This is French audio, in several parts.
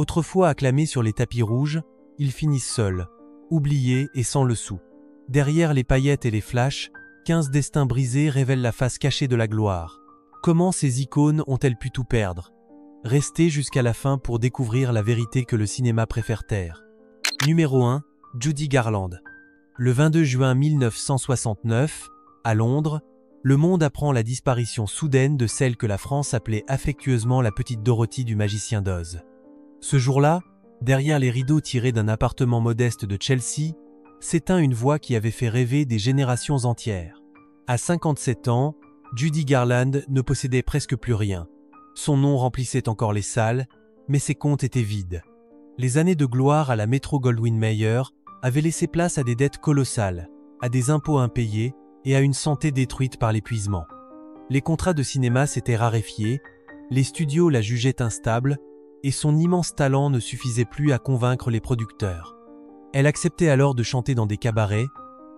Autrefois acclamés sur les tapis rouges, ils finissent seuls, oubliés et sans le sou. Derrière les paillettes et les flashs, 15 destins brisés révèlent la face cachée de la gloire. Comment ces icônes ont-elles pu tout perdre? Restez jusqu'à la fin pour découvrir la vérité que le cinéma préfère taire. Numéro 1. Judy Garland. Le 22 juin 1969, à Londres, le monde apprend la disparition soudaine de celle que la France appelait affectueusement la petite Dorothy du Magicien d'Oz. Ce jour-là, derrière les rideaux tirés d'un appartement modeste de Chelsea, s'éteint une voix qui avait fait rêver des générations entières. À 57 ans, Judy Garland ne possédait presque plus rien. Son nom remplissait encore les salles, mais ses comptes étaient vides. Les années de gloire à la Metro-Goldwyn-Mayer avaient laissé place à des dettes colossales, à des impôts impayés et à une santé détruite par l'épuisement. Les contrats de cinéma s'étaient raréfiés, les studios la jugeaient instable, et son immense talent ne suffisait plus à convaincre les producteurs. Elle acceptait alors de chanter dans des cabarets,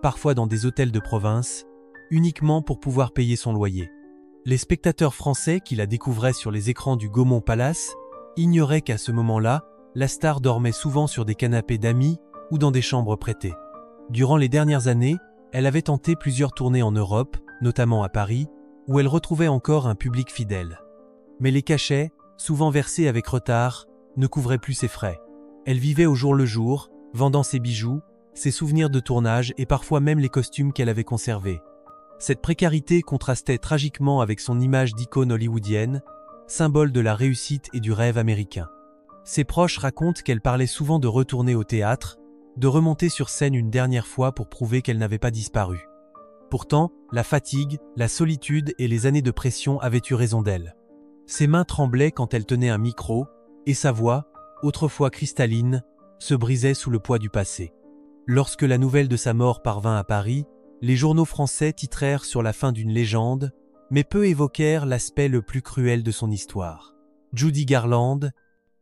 parfois dans des hôtels de province, uniquement pour pouvoir payer son loyer. Les spectateurs français qui la découvraient sur les écrans du Gaumont Palace ignoraient qu'à ce moment-là, la star dormait souvent sur des canapés d'amis ou dans des chambres prêtées. Durant les dernières années, elle avait tenté plusieurs tournées en Europe, notamment à Paris, où elle retrouvait encore un public fidèle. Mais les cachets, souvent versés avec retard, ne couvraient plus ses frais. Elle vivait au jour le jour, vendant ses bijoux, ses souvenirs de tournage et parfois même les costumes qu'elle avait conservés. Cette précarité contrastait tragiquement avec son image d'icône hollywoodienne, symbole de la réussite et du rêve américain. Ses proches racontent qu'elle parlait souvent de retourner au théâtre, de remonter sur scène une dernière fois pour prouver qu'elle n'avait pas disparu. Pourtant, la fatigue, la solitude et les années de pression avaient eu raison d'elle. Ses mains tremblaient quand elle tenait un micro, et sa voix, autrefois cristalline, se brisait sous le poids du passé. Lorsque la nouvelle de sa mort parvint à Paris, les journaux français titrèrent sur la fin d'une légende, mais peu évoquèrent l'aspect le plus cruel de son histoire. Judy Garland,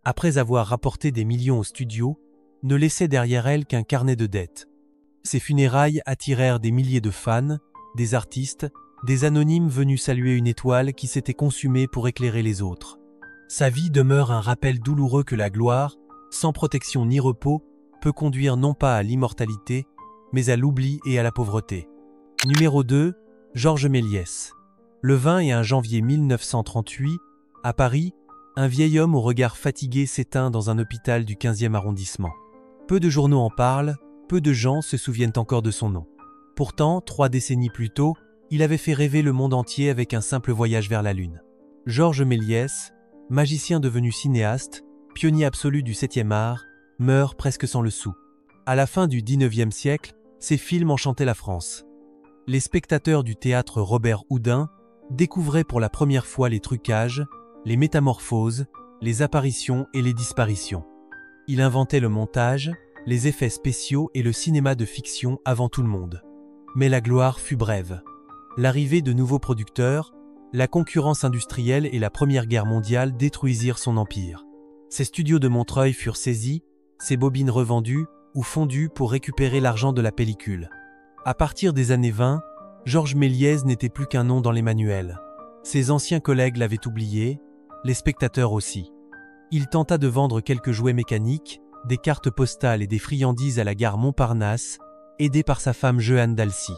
après avoir rapporté des millions au studio, ne laissait derrière elle qu'un carnet de dettes. Ses funérailles attirèrent des milliers de fans, des artistes, des anonymes venus saluer une étoile qui s'était consumée pour éclairer les autres. Sa vie demeure un rappel douloureux que la gloire, sans protection ni repos, peut conduire non pas à l'immortalité, mais à l'oubli et à la pauvreté. Numéro 2. Georges Méliès. Le 21 janvier 1938, à Paris, un vieil homme au regard fatigué s'éteint dans un hôpital du 15e arrondissement. Peu de journaux en parlent, peu de gens se souviennent encore de son nom. Pourtant, 3 décennies plus tôt, il avait fait rêver le monde entier avec un simple voyage vers la Lune. Georges Méliès, magicien devenu cinéaste, pionnier absolu du 7e art, meurt presque sans le sou. À la fin du 19e siècle, ses films enchantaient la France. Les spectateurs du théâtre Robert Houdin découvraient pour la première fois les trucages, les métamorphoses, les apparitions et les disparitions. Il inventait le montage, les effets spéciaux et le cinéma de fiction avant tout le monde. Mais la gloire fut brève. L'arrivée de nouveaux producteurs, la concurrence industrielle et la Première Guerre mondiale détruisirent son empire. Ses studios de Montreuil furent saisis, ses bobines revendues ou fondues pour récupérer l'argent de la pellicule. À partir des années 20, Georges Méliès n'était plus qu'un nom dans les manuels. Ses anciens collègues l'avaient oublié, les spectateurs aussi. Il tenta de vendre quelques jouets mécaniques, des cartes postales et des friandises à la gare Montparnasse, aidé par sa femme Jehanne d'Alcy.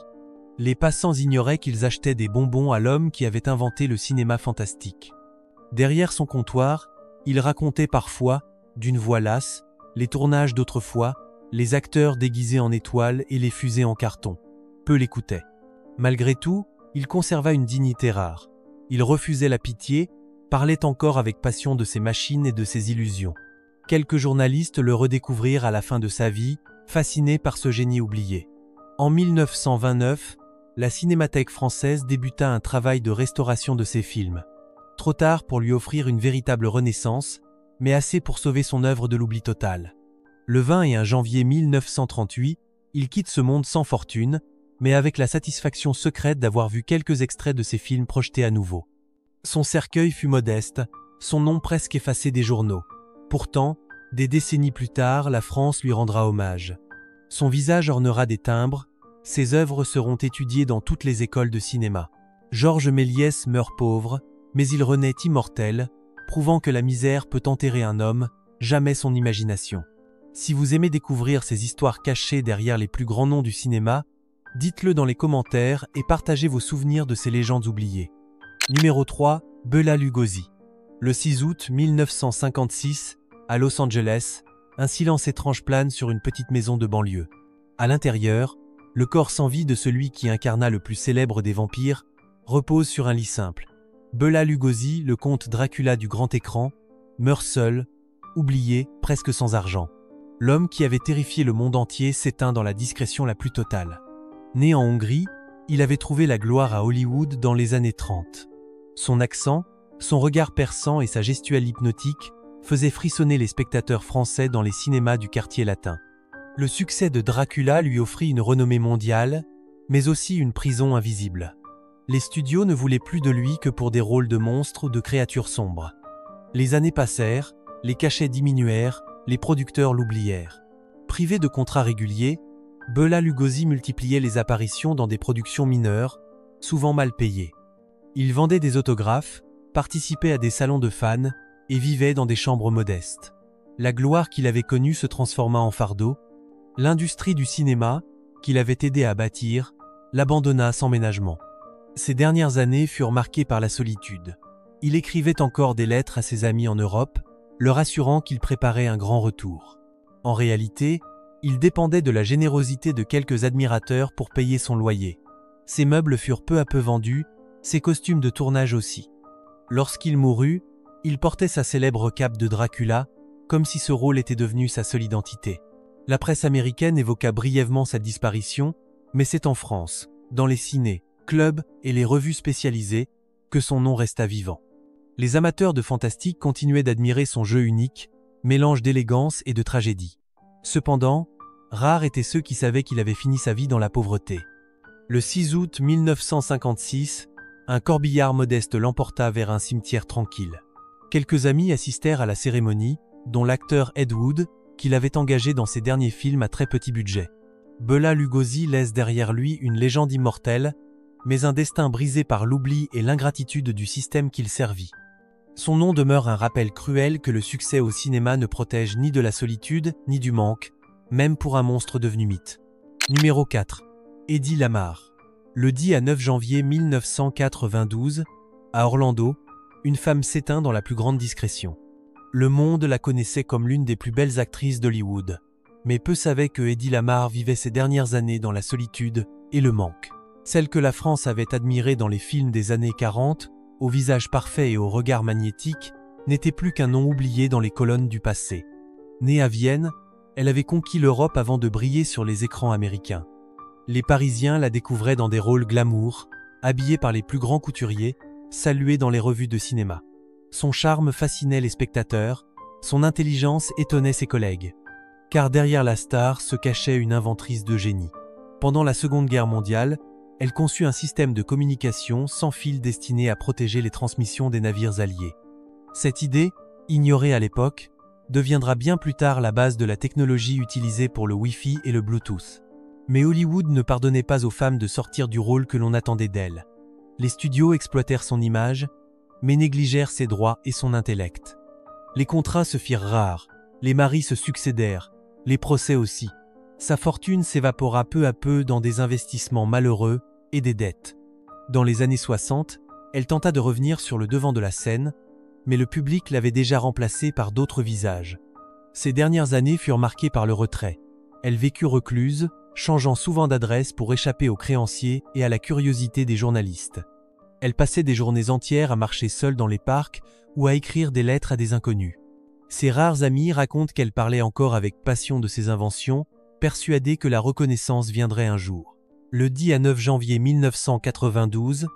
Les passants ignoraient qu'ils achetaient des bonbons à l'homme qui avait inventé le cinéma fantastique. Derrière son comptoir, il racontait parfois, d'une voix lasse, les tournages d'autrefois, les acteurs déguisés en étoiles et les fusées en carton. Peu l'écoutaient. Malgré tout, il conserva une dignité rare. Il refusait la pitié, parlait encore avec passion de ses machines et de ses illusions. Quelques journalistes le redécouvrirent à la fin de sa vie, fascinés par ce génie oublié. En 1929, la Cinémathèque française débuta un travail de restauration de ses films. Trop tard pour lui offrir une véritable renaissance, mais assez pour sauver son œuvre de l'oubli total. Le 21 janvier 1938, il quitte ce monde sans fortune, mais avec la satisfaction secrète d'avoir vu quelques extraits de ses films projetés à nouveau. Son cercueil fut modeste, son nom presque effacé des journaux. Pourtant, des décennies plus tard, la France lui rendra hommage. Son visage ornera des timbres, ses œuvres seront étudiées dans toutes les écoles de cinéma. Georges Méliès meurt pauvre, mais il renaît immortel, prouvant que la misère peut enterrer un homme, jamais son imagination. Si vous aimez découvrir ces histoires cachées derrière les plus grands noms du cinéma, dites-le dans les commentaires et partagez vos souvenirs de ces légendes oubliées. Numéro 3, Bela Lugosi. Le 6 août 1956, à Los Angeles, un silence étrange plane sur une petite maison de banlieue. À l'intérieur, le corps sans vie de celui qui incarna le plus célèbre des vampires repose sur un lit simple. Bela Lugosi, le comte Dracula du grand écran, meurt seul, oublié, presque sans argent. L'homme qui avait terrifié le monde entier s'éteint dans la discrétion la plus totale. Né en Hongrie, il avait trouvé la gloire à Hollywood dans les années 30. Son accent, son regard perçant et sa gestuelle hypnotique faisaient frissonner les spectateurs français dans les cinémas du quartier latin. Le succès de Dracula lui offrit une renommée mondiale, mais aussi une prison invisible. Les studios ne voulaient plus de lui que pour des rôles de monstres ou de créatures sombres. Les années passèrent, les cachets diminuèrent, les producteurs l'oublièrent. Privé de contrats réguliers, Bela Lugosi multipliait les apparitions dans des productions mineures, souvent mal payées. Il vendait des autographes, participait à des salons de fans et vivait dans des chambres modestes. La gloire qu'il avait connue se transforma en fardeau. L'industrie du cinéma, qu'il avait aidé à bâtir, l'abandonna sans ménagement. Ses dernières années furent marquées par la solitude. Il écrivait encore des lettres à ses amis en Europe, leur assurant qu'il préparait un grand retour. En réalité, il dépendait de la générosité de quelques admirateurs pour payer son loyer. Ses meubles furent peu à peu vendus, ses costumes de tournage aussi. Lorsqu'il mourut, il portait sa célèbre cape de Dracula, comme si ce rôle était devenu sa seule identité. La presse américaine évoqua brièvement sa disparition, mais c'est en France, dans les cinés, clubs et les revues spécialisées, que son nom resta vivant. Les amateurs de fantastique continuaient d'admirer son jeu unique, mélange d'élégance et de tragédie. Cependant, rares étaient ceux qui savaient qu'il avait fini sa vie dans la pauvreté. Le 6 août 1956, un corbillard modeste l'emporta vers un cimetière tranquille. Quelques amis assistèrent à la cérémonie, dont l'acteur Ed Wood, qu'il avait engagé dans ses derniers films à très petit budget. Bela Lugosi laisse derrière lui une légende immortelle, mais un destin brisé par l'oubli et l'ingratitude du système qu'il servit. Son nom demeure un rappel cruel que le succès au cinéma ne protège ni de la solitude, ni du manque, même pour un monstre devenu mythe. Numéro 4. Eddie Lamar. Le 10 à 9 janvier 1992, à Orlando, une femme s'éteint dans la plus grande discrétion. Le monde la connaissait comme l'une des plus belles actrices d'Hollywood, mais peu savaient que Eddie Lamar vivait ses dernières années dans la solitude et le manque. Celle que la France avait admirée dans les films des années 40, au visage parfait et au regard magnétique, n'était plus qu'un nom oublié dans les colonnes du passé. Née à Vienne, elle avait conquis l'Europe avant de briller sur les écrans américains. Les Parisiens la découvraient dans des rôles glamour, habillée par les plus grands couturiers, saluée dans les revues de cinéma. Son charme fascinait les spectateurs, son intelligence étonnait ses collègues. Car derrière la star se cachait une inventrice de génie. Pendant la Seconde Guerre mondiale, elle conçut un système de communication sans fil destiné à protéger les transmissions des navires alliés. Cette idée, ignorée à l'époque, deviendra bien plus tard la base de la technologie utilisée pour le Wi-Fi et le Bluetooth. Mais Hollywood ne pardonnait pas aux femmes de sortir du rôle que l'on attendait d'elles. Les studios exploitèrent son image, mais négligèrent ses droits et son intellect. Les contrats se firent rares, les maris se succédèrent, les procès aussi. Sa fortune s'évapora peu à peu dans des investissements malheureux et des dettes. Dans les années 60, elle tenta de revenir sur le devant de la scène, mais le public l'avait déjà remplacée par d'autres visages. Ses dernières années furent marquées par le retrait. Elle vécut recluse, changeant souvent d'adresse pour échapper aux créanciers et à la curiosité des journalistes. Elle passait des journées entières à marcher seule dans les parcs ou à écrire des lettres à des inconnus. Ses rares amis racontent qu'elle parlait encore avec passion de ses inventions, persuadée que la reconnaissance viendrait un jour. Le 10 à 9 janvier 1992,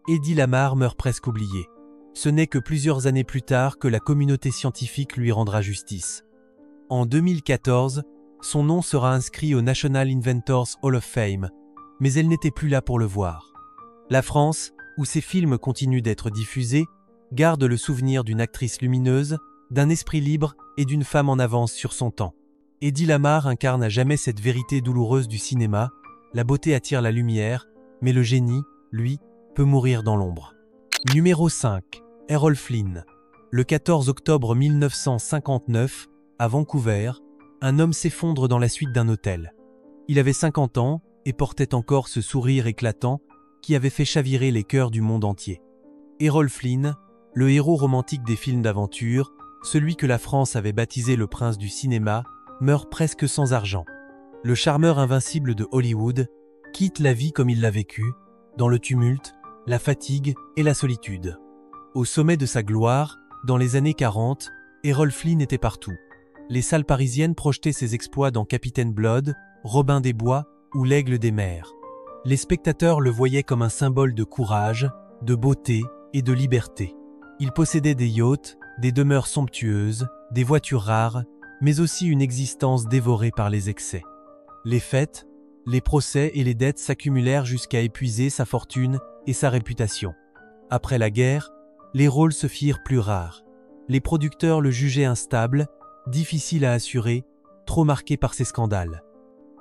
Eddie Lamar meurt presque oublié. Ce n'est que plusieurs années plus tard que la communauté scientifique lui rendra justice. En 2014, son nom sera inscrit au National Inventors Hall of Fame, mais elle n'était plus là pour le voir. La France, où ses films continuent d'être diffusés, garde le souvenir d'une actrice lumineuse, d'un esprit libre et d'une femme en avance sur son temps. Eddie Lamar incarne à jamais cette vérité douloureuse du cinéma, la beauté attire la lumière, mais le génie, lui, peut mourir dans l'ombre. Numéro 5. Errol Flynn. Le 14 octobre 1959, à Vancouver, un homme s'effondre dans la suite d'un hôtel. Il avait 50 ans et portait encore ce sourire éclatant qui avait fait chavirer les cœurs du monde entier. Errol Flynn, le héros romantique des films d'aventure, celui que la France avait baptisé le prince du cinéma, meurt presque sans argent. Le charmeur invincible de Hollywood quitte la vie comme il l'a vécue, dans le tumulte, la fatigue et la solitude. Au sommet de sa gloire, dans les années 40, Errol Flynn était partout. Les salles parisiennes projetaient ses exploits dans Capitaine Blood, Robin des Bois ou L'Aigle des Mers. Les spectateurs le voyaient comme un symbole de courage, de beauté et de liberté. Il possédait des yachts, des demeures somptueuses, des voitures rares, mais aussi une existence dévorée par les excès. Les fêtes, les procès et les dettes s'accumulèrent jusqu'à épuiser sa fortune et sa réputation. Après la guerre, les rôles se firent plus rares. Les producteurs le jugeaient instable, difficile à assurer, trop marqué par ses scandales.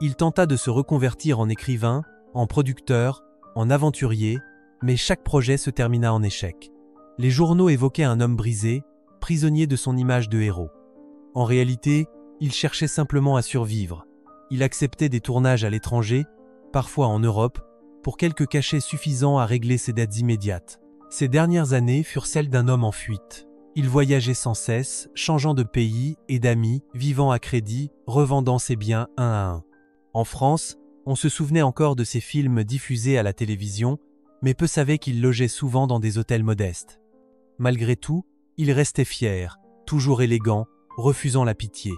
Il tenta de se reconvertir en écrivain, en producteur, en aventurier, mais chaque projet se termina en échec. Les journaux évoquaient un homme brisé, prisonnier de son image de héros. En réalité, il cherchait simplement à survivre. Il acceptait des tournages à l'étranger, parfois en Europe, pour quelques cachets suffisants à régler ses dettes immédiates. Ces dernières années furent celles d'un homme en fuite. Il voyageait sans cesse, changeant de pays et d'amis, vivant à crédit, revendant ses biens un à un. En France, on se souvenait encore de ses films diffusés à la télévision, mais peu savaient qu'il logeait souvent dans des hôtels modestes. Malgré tout, il restait fier, toujours élégant, refusant la pitié.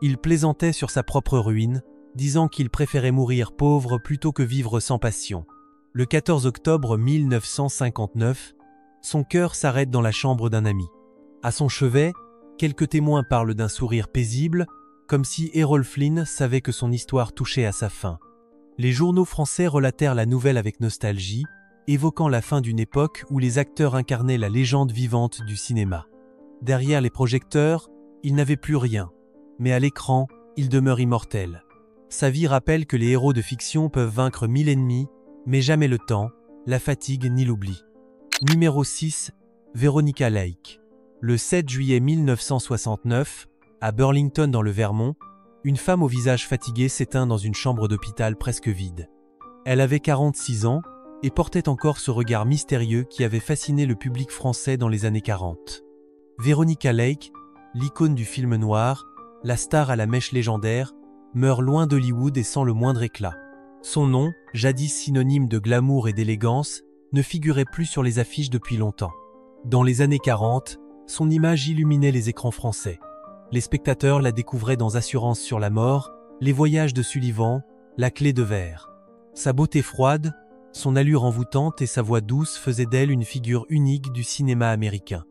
Il plaisantait sur sa propre ruine, disant qu'il préférait mourir pauvre plutôt que vivre sans passion. Le 14 octobre 1959, son cœur s'arrête dans la chambre d'un ami. À son chevet, quelques témoins parlent d'un sourire paisible, comme si Errol Flynn savait que son histoire touchait à sa fin. Les journaux français relatèrent la nouvelle avec nostalgie, évoquant la fin d'une époque où les acteurs incarnaient la légende vivante du cinéma. Derrière les projecteurs, il n'avait plus rien, mais à l'écran, il demeure immortel. Sa vie rappelle que les héros de fiction peuvent vaincre 1000 ennemis, mais jamais le temps, la fatigue ni l'oubli. Numéro 6, Veronica Lake. Le 7 juillet 1969, à Burlington dans le Vermont, une femme au visage fatigué s'éteint dans une chambre d'hôpital presque vide. Elle avait 46 ans et portait encore ce regard mystérieux qui avait fasciné le public français dans les années 40. Veronica Lake, l'icône du film noir, la star à la mèche légendaire, meurt loin d'Hollywood et sans le moindre éclat. Son nom, jadis synonyme de glamour et d'élégance, ne figurait plus sur les affiches depuis longtemps. Dans les années 40, son image illuminait les écrans français. Les spectateurs la découvraient dans Assurance sur la mort, Les Voyages de Sullivan, La Clé de verre. Sa beauté froide, son allure envoûtante et sa voix douce faisaient d'elle une figure unique du cinéma américain.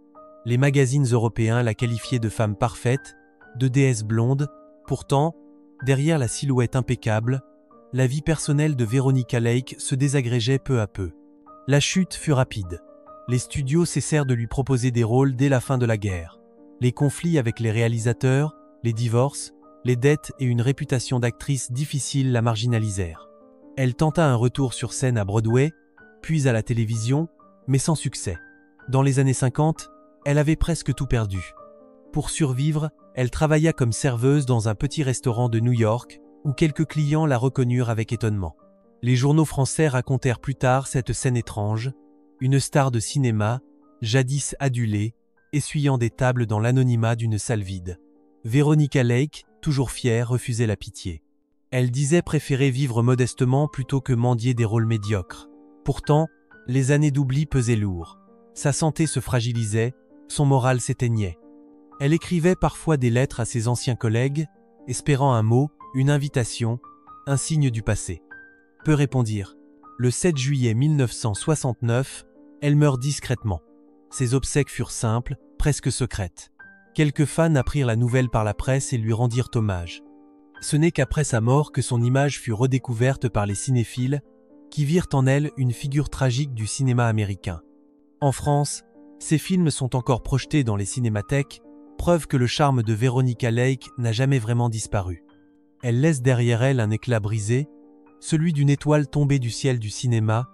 Les magazines européens la qualifiaient de femme parfaite, de déesse blonde. Pourtant, derrière la silhouette impeccable, la vie personnelle de Veronica Lake se désagrégeait peu à peu. La chute fut rapide. Les studios cessèrent de lui proposer des rôles dès la fin de la guerre. Les conflits avec les réalisateurs, les divorces, les dettes et une réputation d'actrice difficile la marginalisèrent. Elle tenta un retour sur scène à Broadway, puis à la télévision, mais sans succès. Dans les années 50, elle avait presque tout perdu. Pour survivre, elle travailla comme serveuse dans un petit restaurant de New York, où quelques clients la reconnurent avec étonnement. Les journaux français racontèrent plus tard cette scène étrange, une star de cinéma, jadis adulée, essuyant des tables dans l'anonymat d'une salle vide. Veronica Lake, toujours fière, refusait la pitié. Elle disait préférer vivre modestement plutôt que mendier des rôles médiocres. Pourtant, les années d'oubli pesaient lourd. Sa santé se fragilisait, son moral s'éteignait. Elle écrivait parfois des lettres à ses anciens collègues, espérant un mot, une invitation, un signe du passé. Peu répondirent. Le 7 juillet 1969, elle meurt discrètement. Ses obsèques furent simples, presque secrètes. Quelques fans apprirent la nouvelle par la presse et lui rendirent hommage. Ce n'est qu'après sa mort que son image fut redécouverte par les cinéphiles, qui virent en elle une figure tragique du cinéma américain. En France, ses films sont encore projetés dans les cinémathèques, preuve que le charme de Veronica Lake n'a jamais vraiment disparu. Elle laisse derrière elle un éclat brisé, celui d'une étoile tombée du ciel du cinéma,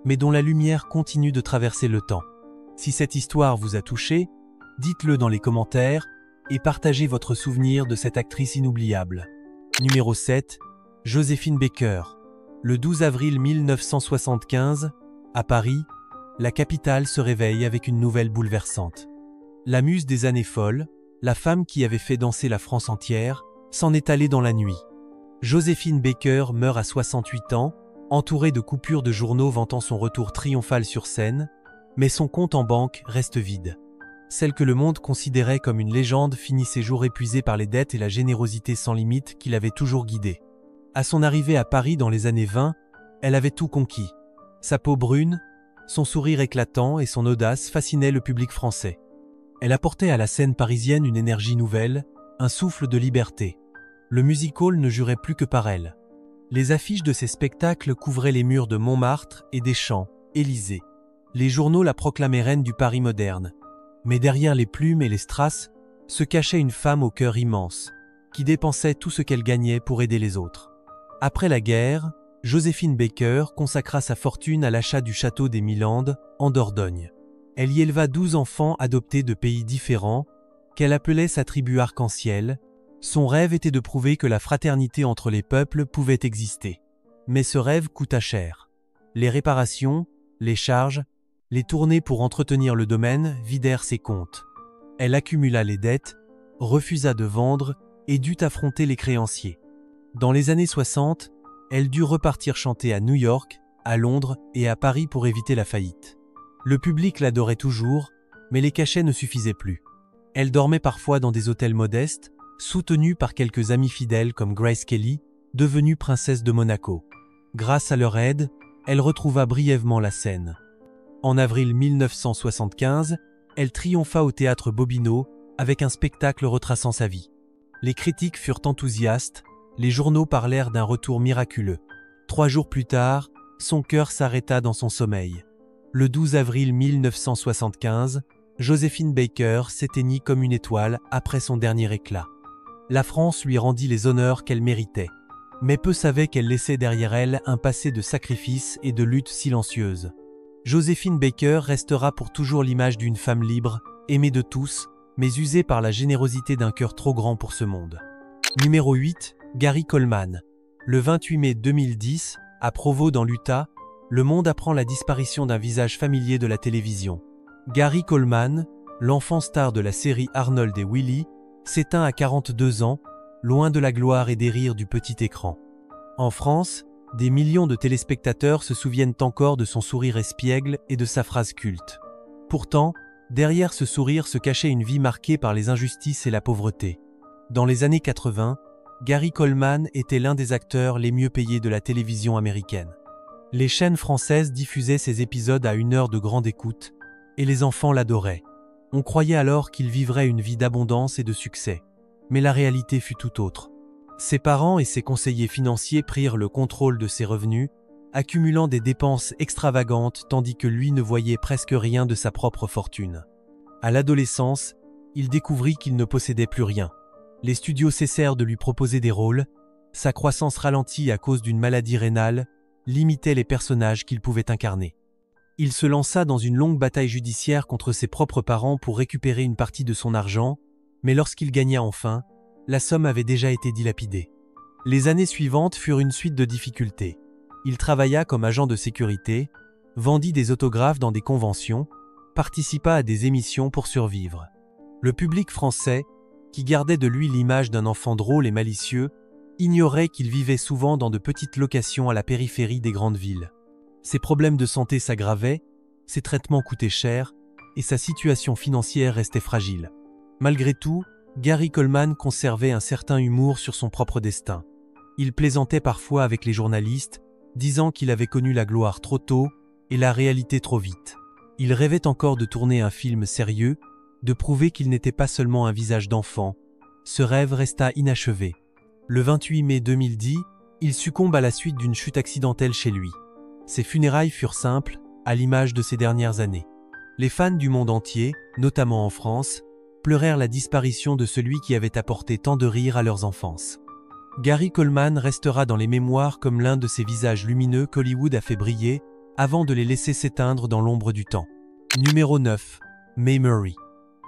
mais dont la lumière continue de traverser le temps. Si cette histoire vous a touché, dites-le dans les commentaires, et partagez votre souvenir de cette actrice inoubliable. Numéro 7. Joséphine Baker. Le 12 avril 1975, à Paris, la capitale se réveille avec une nouvelle bouleversante. La muse des années folles, la femme qui avait fait danser la France entière, s'en est allée dans la nuit. Joséphine Baker meurt à 68 ans, entourée de coupures de journaux vantant son retour triomphal sur scène, mais son compte en banque reste vide. Celle que le monde considérait comme une légende finit ses jours épuisée par les dettes et la générosité sans limite qui l'avait toujours guidée. À son arrivée à Paris dans les années 20, elle avait tout conquis. Sa peau brune, son sourire éclatant et son audace fascinaient le public français. Elle apportait à la scène parisienne une énergie nouvelle, un souffle de liberté. Le music-hall ne jurait plus que par elle. Les affiches de ses spectacles couvraient les murs de Montmartre et des Champs, Élysées. Les journaux la proclamaient reine du Paris moderne. Mais derrière les plumes et les strass se cachait une femme au cœur immense, qui dépensait tout ce qu'elle gagnait pour aider les autres. Après la guerre, Joséphine Baker consacra sa fortune à l'achat du château des Milandes, en Dordogne. Elle y éleva 12 enfants adoptés de pays différents, qu'elle appelait sa tribu arc-en-ciel. Son rêve était de prouver que la fraternité entre les peuples pouvait exister. Mais ce rêve coûta cher. Les réparations, les charges, les tournées pour entretenir le domaine vidèrent ses comptes. Elle accumula les dettes, refusa de vendre et dut affronter les créanciers. Dans les années 60, elle dut repartir chanter à New York, à Londres et à Paris pour éviter la faillite. Le public l'adorait toujours, mais les cachets ne suffisaient plus. Elle dormait parfois dans des hôtels modestes, soutenue par quelques amis fidèles comme Grace Kelly, devenue princesse de Monaco. Grâce à leur aide, elle retrouva brièvement la scène. En avril 1975, elle triompha au théâtre Bobino avec un spectacle retraçant sa vie. Les critiques furent enthousiastes, les journaux parlèrent d'un retour miraculeux. 3 jours plus tard, son cœur s'arrêta dans son sommeil. Le 12 avril 1975, Joséphine Baker s'éteignit comme une étoile après son dernier éclat. La France lui rendit les honneurs qu'elle méritait, mais peu savaient qu'elle laissait derrière elle un passé de sacrifices et de luttes silencieuses. Joséphine Baker restera pour toujours l'image d'une femme libre, aimée de tous, mais usée par la générosité d'un cœur trop grand pour ce monde. Numéro 8, Gary Coleman. Le 28 mai 2010, à Provo dans l'Utah, le monde apprend la disparition d'un visage familier de la télévision. Gary Coleman, l'enfant star de la série Arnold et Willy, s'éteint à 42 ans, loin de la gloire et des rires du petit écran. En France, des millions de téléspectateurs se souviennent encore de son sourire espiègle et de sa phrase culte. Pourtant, derrière ce sourire se cachait une vie marquée par les injustices et la pauvreté. Dans les années 80, Gary Coleman était l'un des acteurs les mieux payés de la télévision américaine. Les chaînes françaises diffusaient ses épisodes à 1 heure de grande écoute, et les enfants l'adoraient. On croyait alors qu'il vivrait une vie d'abondance et de succès. Mais la réalité fut tout autre. Ses parents et ses conseillers financiers prirent le contrôle de ses revenus, accumulant des dépenses extravagantes tandis que lui ne voyait presque rien de sa propre fortune. À l'adolescence, il découvrit qu'il ne possédait plus rien. Les studios cessèrent de lui proposer des rôles, sa croissance ralentie à cause d'une maladie rénale limitait les personnages qu'il pouvait incarner. Il se lança dans une longue bataille judiciaire contre ses propres parents pour récupérer une partie de son argent, mais lorsqu'il gagna enfin, la somme avait déjà été dilapidée. Les années suivantes furent une suite de difficultés. Il travailla comme agent de sécurité, vendit des autographes dans des conventions, participa à des émissions pour survivre. Le public français, qui gardait de lui l'image d'un enfant drôle et malicieux, ignorait qu'il vivait souvent dans de petites locations à la périphérie des grandes villes. Ses problèmes de santé s'aggravaient, ses traitements coûtaient cher et sa situation financière restait fragile. Malgré tout, Gary Coleman conservait un certain humour sur son propre destin. Il plaisantait parfois avec les journalistes, disant qu'il avait connu la gloire trop tôt et la réalité trop vite. Il rêvait encore de tourner un film sérieux, de prouver qu'il n'était pas seulement un visage d'enfant. Ce rêve resta inachevé. Le 28 mai 2010, il succombe à la suite d'une chute accidentelle chez lui. Ses funérailles furent simples, à l'image de ses dernières années. Les fans du monde entier, notamment en France, pleurèrent la disparition de celui qui avait apporté tant de rire à leurs enfances. Gary Coleman restera dans les mémoires comme l'un de ces visages lumineux qu'Hollywood a fait briller avant de les laisser s'éteindre dans l'ombre du temps. Numéro 9. Mae Murray.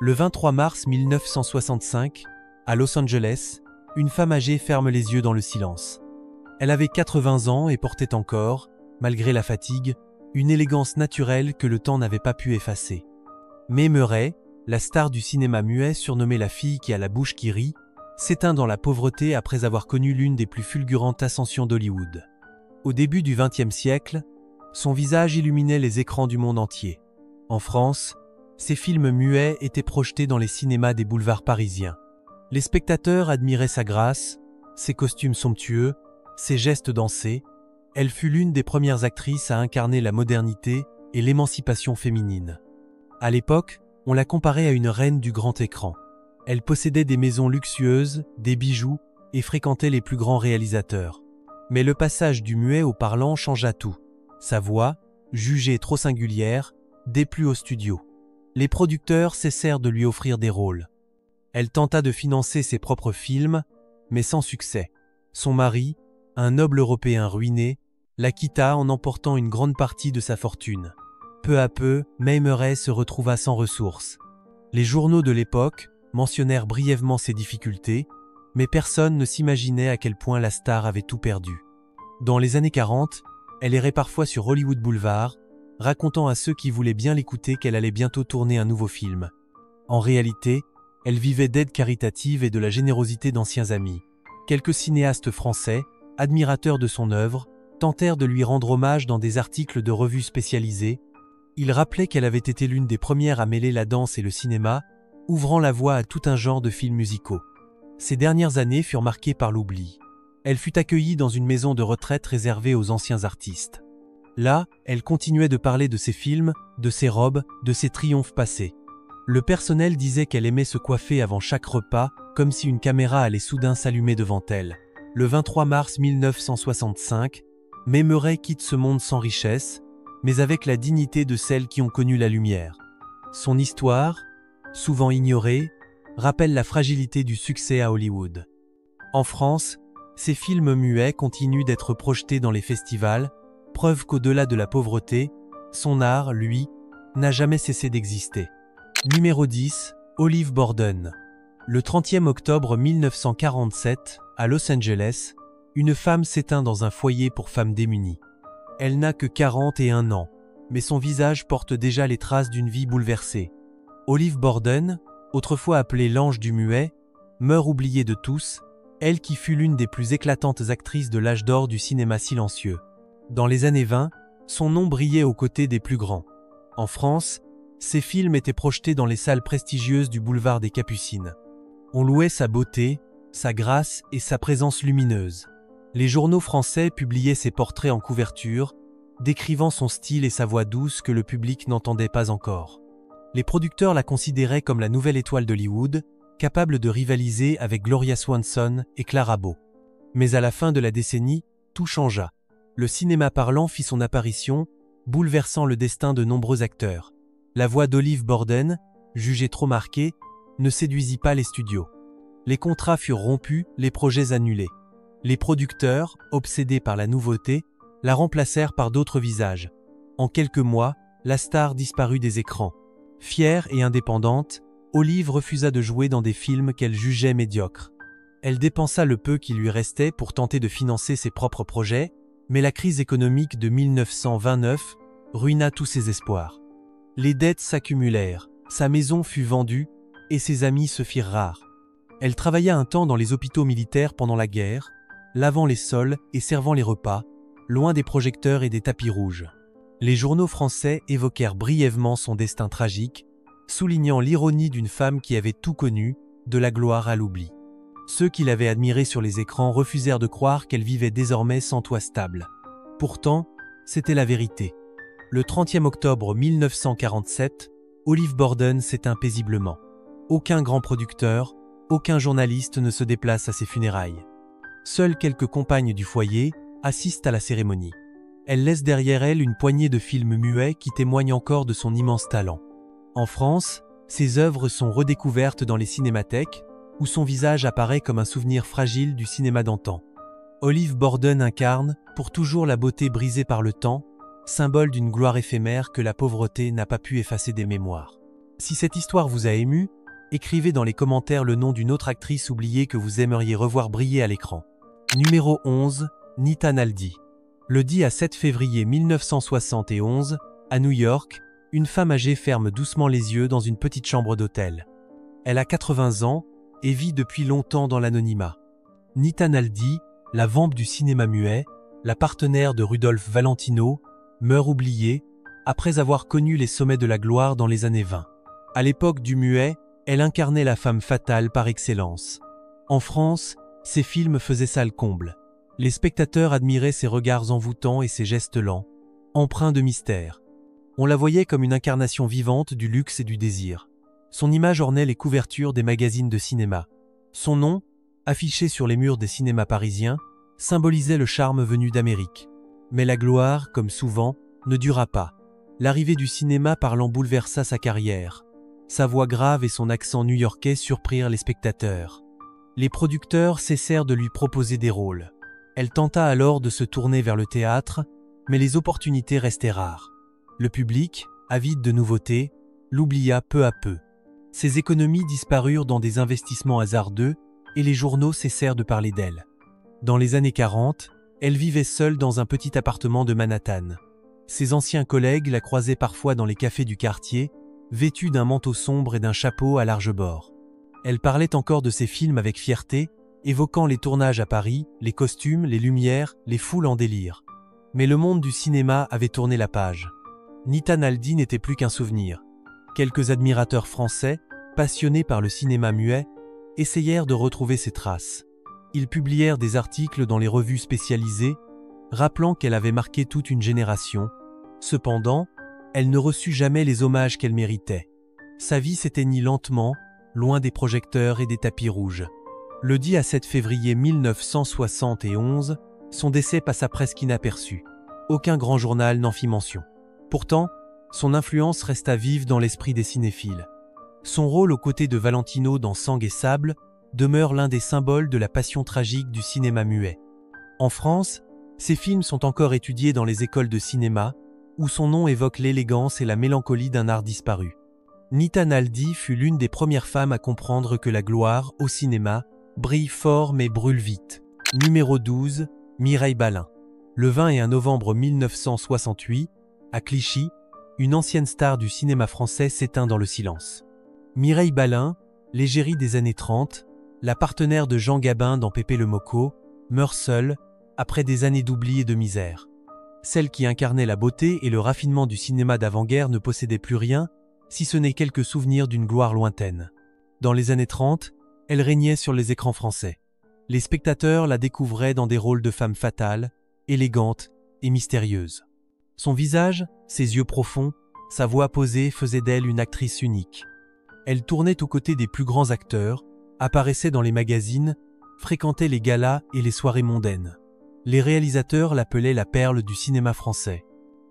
Le 23 mars 1965, à Los Angeles, une femme âgée ferme les yeux dans le silence. Elle avait 80 ans et portait encore, malgré la fatigue, une élégance naturelle que le temps n'avait pas pu effacer. Mae Murray, la star du cinéma muet surnommée la fille qui a la bouche qui rit, s'éteint dans la pauvreté après avoir connu l'une des plus fulgurantes ascensions d'Hollywood. Au début du XXe siècle, son visage illuminait les écrans du monde entier. En France, ses films muets étaient projetés dans les cinémas des boulevards parisiens. Les spectateurs admiraient sa grâce, ses costumes somptueux, ses gestes dansés. Elle fut l'une des premières actrices à incarner la modernité et l'émancipation féminine. À l'époque, on la comparait à une reine du grand écran. Elle possédait des maisons luxueuses, des bijoux et fréquentait les plus grands réalisateurs. Mais le passage du muet au parlant changea tout. Sa voix, jugée trop singulière, déplut au studio. Les producteurs cessèrent de lui offrir des rôles. Elle tenta de financer ses propres films, mais sans succès. Son mari, un noble Européen ruiné, la quitta en emportant une grande partie de sa fortune. Peu à peu, Mae Murray se retrouva sans ressources. Les journaux de l'époque mentionnèrent brièvement ses difficultés, mais personne ne s'imaginait à quel point la star avait tout perdu. Dans les années 40, elle errait parfois sur Hollywood Boulevard, racontant à ceux qui voulaient bien l'écouter qu'elle allait bientôt tourner un nouveau film. En réalité, elle vivait d'aides caritatives et de la générosité d'anciens amis. Quelques cinéastes français, admirateurs de son œuvre, tentèrent de lui rendre hommage dans des articles de revues spécialisées. Ils rappelaient qu'elle avait été l'une des premières à mêler la danse et le cinéma, ouvrant la voie à tout un genre de films musicaux. Ces dernières années furent marquées par l'oubli. Elle fut accueillie dans une maison de retraite réservée aux anciens artistes. Là, elle continuait de parler de ses films, de ses robes, de ses triomphes passés. Le personnel disait qu'elle aimait se coiffer avant chaque repas, comme si une caméra allait soudain s'allumer devant elle. Le 23 mars 1965, Mae Murray quitte ce monde sans richesse, mais avec la dignité de celles qui ont connu la lumière. Son histoire, souvent ignorée, rappelle la fragilité du succès à Hollywood. En France, ses films muets continuent d'être projetés dans les festivals, preuve qu'au-delà de la pauvreté, son art, lui, n'a jamais cessé d'exister. Numéro 10, Olive Borden. Le 30e octobre 1947, à Los Angeles, une femme s'éteint dans un foyer pour femmes démunies. Elle n'a que 41 ans, mais son visage porte déjà les traces d'une vie bouleversée. Olive Borden, autrefois appelée l'ange du muet, meurt oubliée de tous, elle qui fut l'une des plus éclatantes actrices de l'âge d'or du cinéma silencieux. Dans les années 20, son nom brillait aux côtés des plus grands. En France, ses films étaient projetés dans les salles prestigieuses du boulevard des Capucines. On louait sa beauté, sa grâce et sa présence lumineuse. Les journaux français publiaient ses portraits en couverture, décrivant son style et sa voix douce que le public n'entendait pas encore. Les producteurs la considéraient comme la nouvelle étoile d'Hollywood, capable de rivaliser avec Gloria Swanson et Clara Bow. Mais à la fin de la décennie, tout changea. Le cinéma parlant fit son apparition, bouleversant le destin de nombreux acteurs. La voix d'Olive Borden, jugée trop marquée, ne séduisit pas les studios. Les contrats furent rompus, les projets annulés. Les producteurs, obsédés par la nouveauté, la remplacèrent par d'autres visages. En quelques mois, la star disparut des écrans. Fière et indépendante, Olive refusa de jouer dans des films qu'elle jugeait médiocres. Elle dépensa le peu qui lui restait pour tenter de financer ses propres projets, mais la crise économique de 1929 ruina tous ses espoirs. Les dettes s'accumulèrent, sa maison fut vendue et ses amis se firent rares. Elle travailla un temps dans les hôpitaux militaires pendant la guerre, lavant les sols et servant les repas, loin des projecteurs et des tapis rouges. Les journaux français évoquèrent brièvement son destin tragique, soulignant l'ironie d'une femme qui avait tout connu, de la gloire à l'oubli. Ceux qui l'avaient admirée sur les écrans refusèrent de croire qu'elle vivait désormais sans toit stable. Pourtant, c'était la vérité. Le 30e octobre 1947, Olive Borden s'éteint paisiblement. Aucun grand producteur, aucun journaliste ne se déplace à ses funérailles. Seules quelques compagnes du foyer assistent à la cérémonie. Elle laisse derrière elle une poignée de films muets qui témoignent encore de son immense talent. En France, ses œuvres sont redécouvertes dans les cinémathèques, où son visage apparaît comme un souvenir fragile du cinéma d'antan. Olive Borden incarne, pour toujours, la beauté brisée par le temps, symbole d'une gloire éphémère que la pauvreté n'a pas pu effacer des mémoires. Si cette histoire vous a ému, écrivez dans les commentaires le nom d'une autre actrice oubliée que vous aimeriez revoir briller à l'écran. Numéro 11, Nita Naldi. Le 10 à 7 février 1971, à New York, une femme âgée ferme doucement les yeux dans une petite chambre d'hôtel. Elle a 80 ans et vit depuis longtemps dans l'anonymat. Nita Naldi, la vampe du cinéma muet, la partenaire de Rudolph Valentino, meurt oubliée après avoir connu les sommets de la gloire dans les années 20. À l'époque du muet, elle incarnait la femme fatale par excellence. En France, ses films faisaient salle comble. Les spectateurs admiraient ses regards envoûtants et ses gestes lents, empreints de mystère. On la voyait comme une incarnation vivante du luxe et du désir. Son image ornait les couvertures des magazines de cinéma. Son nom, affiché sur les murs des cinémas parisiens, symbolisait le charme venu d'Amérique. Mais la gloire, comme souvent, ne dura pas. L'arrivée du cinéma parlant bouleversa sa carrière. Sa voix grave et son accent new-yorkais surprirent les spectateurs. Les producteurs cessèrent de lui proposer des rôles. Elle tenta alors de se tourner vers le théâtre, mais les opportunités restaient rares. Le public, avide de nouveautés, l'oublia peu à peu. Ses économies disparurent dans des investissements hasardeux et les journaux cessèrent de parler d'elle. Dans les années 40, elle vivait seule dans un petit appartement de Manhattan. Ses anciens collègues la croisaient parfois dans les cafés du quartier, vêtue d'un manteau sombre et d'un chapeau à large bord. Elle parlait encore de ses films avec fierté, évoquant les tournages à Paris, les costumes, les lumières, les foules en délire. Mais le monde du cinéma avait tourné la page. Nita Naldi n'était plus qu'un souvenir. Quelques admirateurs français, passionnés par le cinéma muet, essayèrent de retrouver ses traces. Ils publièrent des articles dans les revues spécialisées, rappelant qu'elle avait marqué toute une génération. Cependant, elle ne reçut jamais les hommages qu'elle méritait. Sa vie s'éteignit lentement, loin des projecteurs et des tapis rouges. Le 10 à 7 février 1971, son décès passa presque inaperçu. Aucun grand journal n'en fit mention. Pourtant, son influence resta vive dans l'esprit des cinéphiles. Son rôle aux côtés de Valentino dans Sang et Sable demeure l'un des symboles de la passion tragique du cinéma muet. En France, ses films sont encore étudiés dans les écoles de cinéma, où son nom évoque l'élégance et la mélancolie d'un art disparu. Nita Naldi fut l'une des premières femmes à comprendre que la gloire, au cinéma, brille fort mais brûle vite. Numéro 12, Mireille Balin. Le 21 novembre 1968, à Clichy, une ancienne star du cinéma français s'éteint dans le silence. Mireille Balin, l'égérie des années 30, la partenaire de Jean Gabin dans Pépé le Mocco, meurt seule, après des années d'oubli et de misère. Celle qui incarnait la beauté et le raffinement du cinéma d'avant-guerre ne possédait plus rien, si ce n'est quelques souvenirs d'une gloire lointaine. Dans les années 30, elle régnait sur les écrans français. Les spectateurs la découvraient dans des rôles de femme fatale, élégante et mystérieuse. Son visage, ses yeux profonds, sa voix posée faisaient d'elle une actrice unique. Elle tournait aux côtés des plus grands acteurs, apparaissait dans les magazines, fréquentait les galas et les soirées mondaines. Les réalisateurs l'appelaient la perle du cinéma français.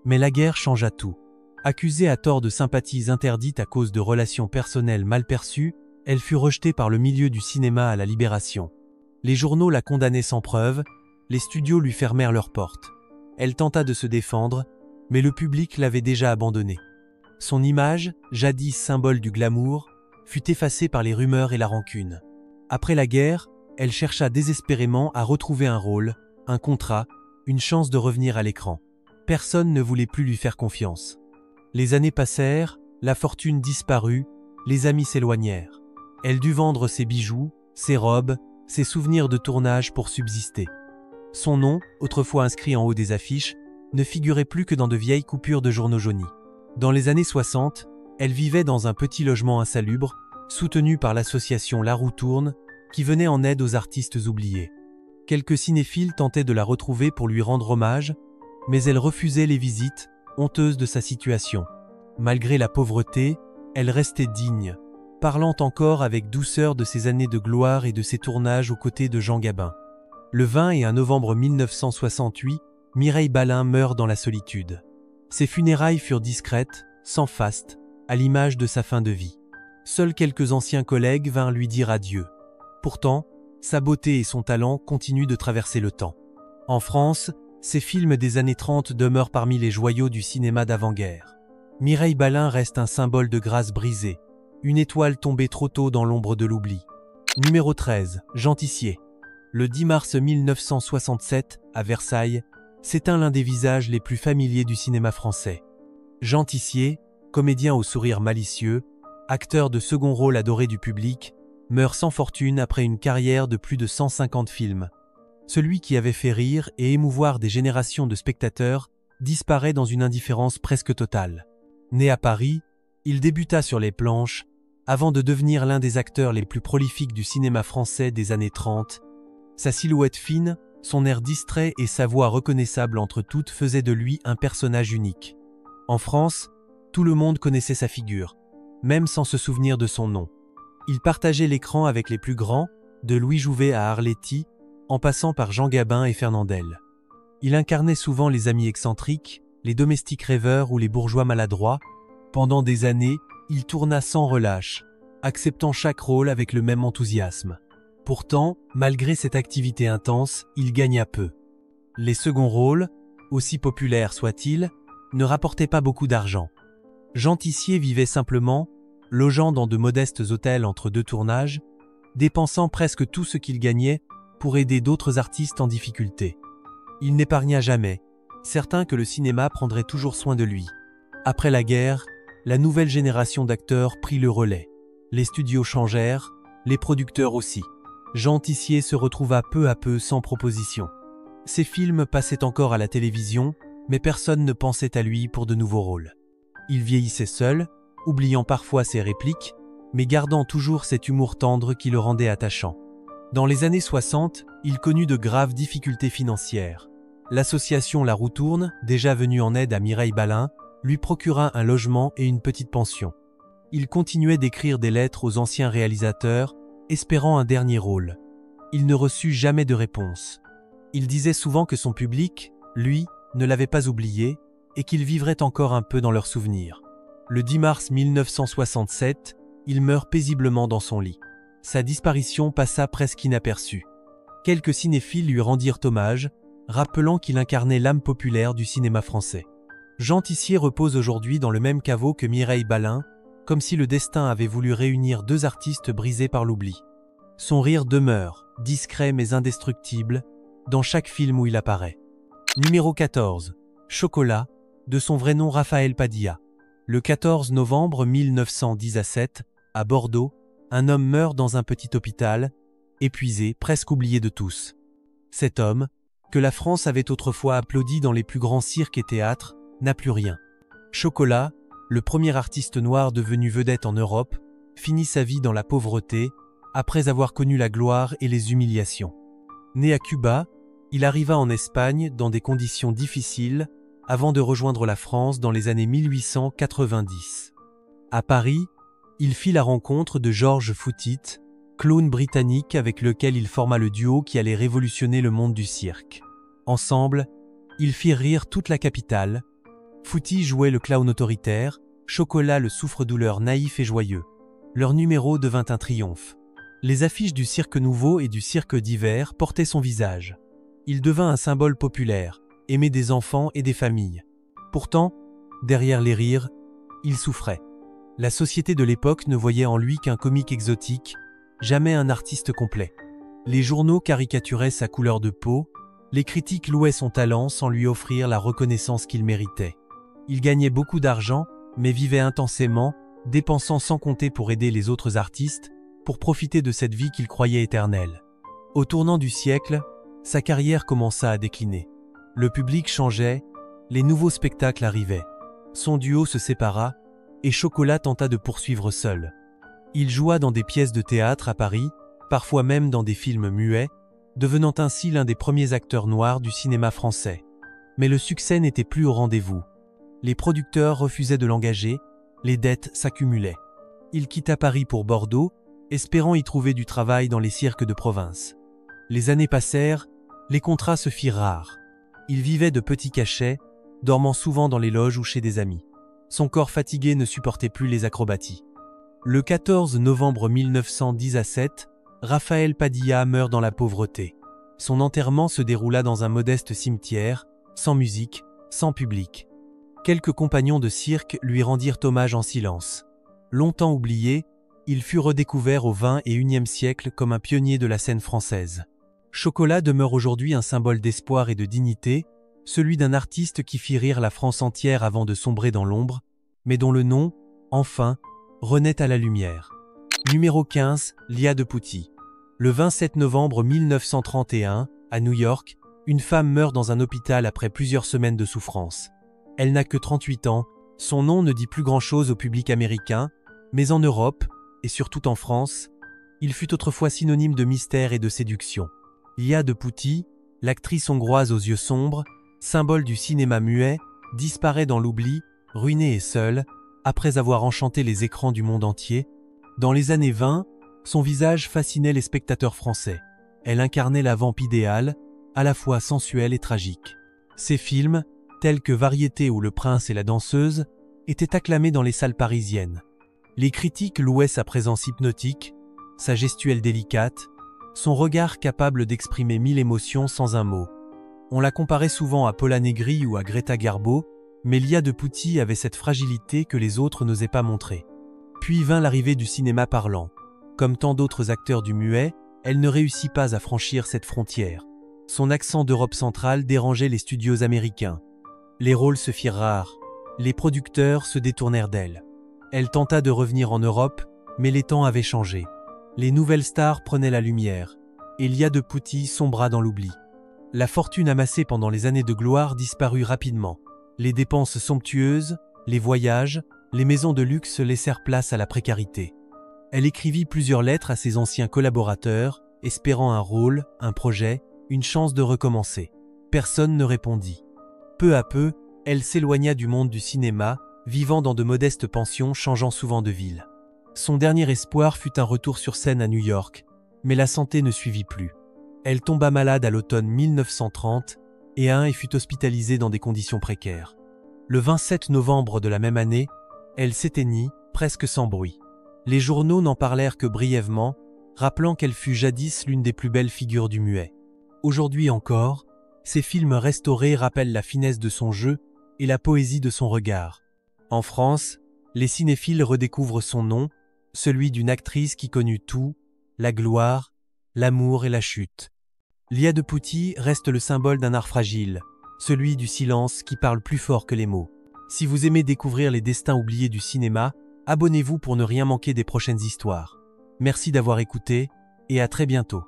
Mais la guerre changea tout. Accusée à tort de sympathies interdites à cause de relations personnelles mal perçues, elle fut rejetée par le milieu du cinéma à la Libération. Les journaux la condamnaient sans preuve, les studios lui fermèrent leurs portes. Elle tenta de se défendre, mais le public l'avait déjà abandonnée. Son image, jadis symbole du glamour, fut effacée par les rumeurs et la rancune. Après la guerre, elle chercha désespérément à retrouver un rôle, un contrat, une chance de revenir à l'écran. Personne ne voulait plus lui faire confiance. Les années passèrent, la fortune disparut, les amis s'éloignèrent. Elle dut vendre ses bijoux, ses robes, ses souvenirs de tournage pour subsister. Son nom, autrefois inscrit en haut des affiches, ne figurait plus que dans de vieilles coupures de journaux jaunis. Dans les années 60, elle vivait dans un petit logement insalubre, soutenu par l'association La Roue Tourne, qui venait en aide aux artistes oubliés. Quelques cinéphiles tentaient de la retrouver pour lui rendre hommage, mais elle refusait les visites, honteuse de sa situation. Malgré la pauvreté, elle restait digne, parlant encore avec douceur de ses années de gloire et de ses tournages aux côtés de Jean Gabin. Le 21 novembre 1968, Mireille Balin meurt dans la solitude. Ses funérailles furent discrètes, sans faste, à l'image de sa fin de vie. Seuls quelques anciens collègues vinrent lui dire adieu. Pourtant, sa beauté et son talent continuent de traverser le temps. En France, ses films des années 30 demeurent parmi les joyaux du cinéma d'avant-guerre. Mireille Balin reste un symbole de grâce brisée, une étoile tombée trop tôt dans l'ombre de l'oubli. Numéro 13, Jean Tissier. Le 10 mars 1967, à Versailles, s'éteint l'un des visages les plus familiers du cinéma français. Jean Tissier, comédien au sourire malicieux, acteur de second rôle adoré du public, meurt sans fortune après une carrière de plus de 150 films. Celui qui avait fait rire et émouvoir des générations de spectateurs disparaît dans une indifférence presque totale. Né à Paris, il débuta sur les planches, avant de devenir l'un des acteurs les plus prolifiques du cinéma français des années 30. Sa silhouette fine, son air distrait et sa voix reconnaissable entre toutes faisaient de lui un personnage unique. En France, tout le monde connaissait sa figure, même sans se souvenir de son nom. Il partageait l'écran avec les plus grands, de Louis Jouvet à Arletty, en passant par Jean Gabin et Fernandel. Il incarnait souvent les amis excentriques, les domestiques rêveurs ou les bourgeois maladroits. Pendant des années, il tourna sans relâche, acceptant chaque rôle avec le même enthousiasme. Pourtant, malgré cette activité intense, il gagna peu. Les seconds rôles, aussi populaires soient-ils, ne rapportaient pas beaucoup d'argent. Jean Tissier vivait simplement, logeant dans de modestes hôtels entre deux tournages, dépensant presque tout ce qu'il gagnait pour aider d'autres artistes en difficulté. Il n'épargna jamais, certain que le cinéma prendrait toujours soin de lui. Après la guerre, la nouvelle génération d'acteurs prit le relais. Les studios changèrent, les producteurs aussi. Jean Tissier se retrouva peu à peu sans proposition. Ses films passaient encore à la télévision, mais personne ne pensait à lui pour de nouveaux rôles. Il vieillissait seul, oubliant parfois ses répliques, mais gardant toujours cet humour tendre qui le rendait attachant. Dans les années 60, il connut de graves difficultés financières. L'association La Roue Tourne, déjà venue en aide à Mireille Balin, lui procura un logement et une petite pension. Il continuait d'écrire des lettres aux anciens réalisateurs, espérant un dernier rôle. Il ne reçut jamais de réponse. Il disait souvent que son public, lui, ne l'avait pas oublié et qu'il vivrait encore un peu dans leurs souvenirs. Le 10 mars 1967, il meurt paisiblement dans son lit. Sa disparition passa presque inaperçue. Quelques cinéphiles lui rendirent hommage, rappelant qu'il incarnait l'âme populaire du cinéma français. Jean Tissier repose aujourd'hui dans le même caveau que Mireille Balin, comme si le destin avait voulu réunir deux artistes brisés par l'oubli. Son rire demeure, discret mais indestructible, dans chaque film où il apparaît. Numéro 14. Chocolat, de son vrai nom Raphaël Padilla. Le 14 novembre 1917, à Bordeaux, un homme meurt dans un petit hôpital, épuisé, presque oublié de tous. Cet homme, que la France avait autrefois applaudi dans les plus grands cirques et théâtres, n'a plus rien. Chocolat, le premier artiste noir devenu vedette en Europe, finit sa vie dans la pauvreté, après avoir connu la gloire et les humiliations. Né à Cuba, il arriva en Espagne dans des conditions difficiles, avant de rejoindre la France dans les années 1890. À Paris, il fit la rencontre de George Footit, clown britannique avec lequel il forma le duo qui allait révolutionner le monde du cirque. Ensemble, ils firent rire toute la capitale. Footit jouait le clown autoritaire, Chocolat le souffre-douleur naïf et joyeux. Leur numéro devint un triomphe. Les affiches du Cirque Nouveau et du Cirque d'hiver portaient son visage. Il devint un symbole populaire, aimé des enfants et des familles. Pourtant, derrière les rires, il souffrait. La société de l'époque ne voyait en lui qu'un comique exotique, jamais un artiste complet. Les journaux caricaturaient sa couleur de peau, les critiques louaient son talent sans lui offrir la reconnaissance qu'il méritait. Il gagnait beaucoup d'argent, mais vivait intensément, dépensant sans compter pour aider les autres artistes, pour profiter de cette vie qu'il croyait éternelle. Au tournant du siècle, sa carrière commença à décliner. Le public changeait, les nouveaux spectacles arrivaient. Son duo se sépara, et Chocolat tenta de poursuivre seul. Il joua dans des pièces de théâtre à Paris, parfois même dans des films muets, devenant ainsi l'un des premiers acteurs noirs du cinéma français. Mais le succès n'était plus au rendez-vous. Les producteurs refusaient de l'engager, les dettes s'accumulaient. Il quitta Paris pour Bordeaux, espérant y trouver du travail dans les cirques de province. Les années passèrent, les contrats se firent rares. Il vivait de petits cachets, dormant souvent dans les loges ou chez des amis. Son corps fatigué ne supportait plus les acrobaties. Le 14 novembre 1917, Raphaël Padilla meurt dans la pauvreté. Son enterrement se déroula dans un modeste cimetière, sans musique, sans public. Quelques compagnons de cirque lui rendirent hommage en silence. Longtemps oublié, il fut redécouvert au XXIe siècle comme un pionnier de la scène française. Chocolat demeure aujourd'hui un symbole d'espoir et de dignité, celui d'un artiste qui fit rire la France entière avant de sombrer dans l'ombre, mais dont le nom, enfin, renaît à la lumière. Numéro 15, Lia de Pouty. Le 27 novembre 1931, à New York, une femme meurt dans un hôpital après plusieurs semaines de souffrance. Elle n'a que 38 ans, son nom ne dit plus grand-chose au public américain, mais en Europe, et surtout en France, il fut autrefois synonyme de mystère et de séduction. Lia de Pouty, l'actrice hongroise aux yeux sombres, symbole du cinéma muet, disparaît dans l'oubli, ruinée et seule, après avoir enchanté les écrans du monde entier. Dans les années 20, son visage fascinait les spectateurs français. Elle incarnait la vampe idéale, à la fois sensuelle et tragique. Ses films, tels que Variété ou Le Prince et la Danseuse, étaient acclamés dans les salles parisiennes. Les critiques louaient sa présence hypnotique, sa gestuelle délicate, son regard capable d'exprimer 1000 émotions sans un mot. On la comparait souvent à Paula Negri ou à Greta Garbo, mais Lia de Pouty avait cette fragilité que les autres n'osaient pas montrer. Puis vint l'arrivée du cinéma parlant. Comme tant d'autres acteurs du muet, elle ne réussit pas à franchir cette frontière. Son accent d'Europe centrale dérangeait les studios américains. Les rôles se firent rares. Les producteurs se détournèrent d'elle. Elle tenta de revenir en Europe, mais les temps avaient changé. Les nouvelles stars prenaient la lumière, et Lia de Pouty sombra dans l'oubli. La fortune amassée pendant les années de gloire disparut rapidement. Les dépenses somptueuses, les voyages, les maisons de luxe laissèrent place à la précarité. Elle écrivit plusieurs lettres à ses anciens collaborateurs, espérant un rôle, un projet, une chance de recommencer. Personne ne répondit. Peu à peu, elle s'éloigna du monde du cinéma, vivant dans de modestes pensions, changeant souvent de ville. Son dernier espoir fut un retour sur scène à New York, mais la santé ne suivit plus. Elle tomba malade à l'automne 1930 et fut hospitalisée dans des conditions précaires. Le 27 novembre de la même année, elle s'éteignit, presque sans bruit. Les journaux n'en parlèrent que brièvement, rappelant qu'elle fut jadis l'une des plus belles figures du muet. Aujourd'hui encore, ses films restaurés rappellent la finesse de son jeu et la poésie de son regard. En France, les cinéphiles redécouvrent son nom, celui d'une actrice qui connut tout, la gloire, l'amour et la chute. Lia de Pouty reste le symbole d'un art fragile, celui du silence qui parle plus fort que les mots. Si vous aimez découvrir les destins oubliés du cinéma, abonnez-vous pour ne rien manquer des prochaines histoires. Merci d'avoir écouté et à très bientôt.